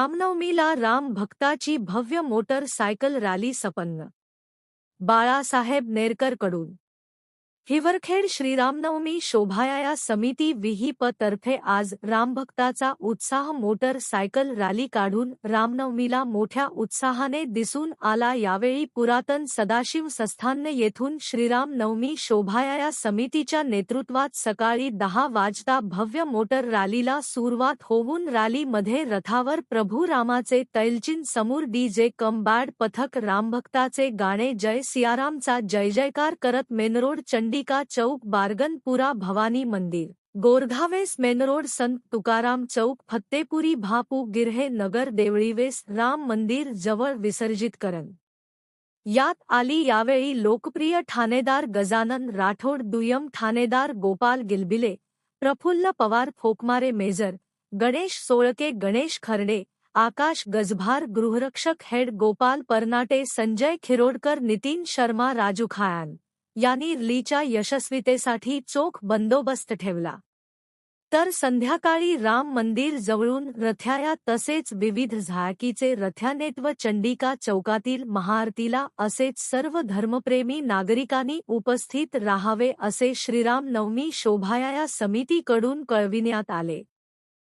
रामनवमीला राम भक्ताची भव्य motor cycle rally संपन्न. बाळासाहेब नेरकरकडून हिवरखेड श्रीरामनवमी शोभायात्रा समिती विहिप तर्फे आज रामभक्ताचा उत्साह मोटर सायकल रॅली काढून रामनवमीला मोठ्या उत्साहाने दिसून आला. यावेळी पुरातन सदाशिव संस्थान येथून श्रीरामनवमी शोभायात्रा समितीच्या नेतृत्वात सकाळी 10 वाजता भव्य मोटर रॅलीला सुरुवात होऊन रॅलीमध्ये रथावर प्रभू रामाचे तैलचिन समोर डीजे कम बँड पथक रामभक्ताचे गाणे जय सियारामचा जय जयकार करत मेनरोड चंडिका चौक बारगनपुरा भवानी मंदिर गोरघावेस मेनरोड संत तुकाराम चौक फत्तेपुरी भापू गिरहे नगर देवळीवेस राम मंदिर जवळ विसर्जित करण यात आली. यावेळी लोकप्रिय ठाणेदार गजानन राठोड, दुय्यम ठाणेदार गोपाल गिलबिले, प्रफुल्ल पवार, फोकमारे मेजर, गणेश सोळके, गणेश खर्डे, आकाश गजभार, गृहरक्षक हेड गोपाल परनाटे, संजय खिरोडकर, नितीन शर्मा, राजू खायान यांनी रॅलीच्या यशस्वीतेसाठी चोख बंदोबस्त ठेवला. तर संध्याकाळी राम मंदिर जवळून रथयात्रा तसेच विविध झाकीचे रथयात्रेत चंडिका चौकातील महाआरतीला असेच सर्व धर्मप्रेमी नागरिकांनी उपस्थित राहावे असे श्रीरामनवमी शोभायात्रा समितीकडून कळविण्यात आले.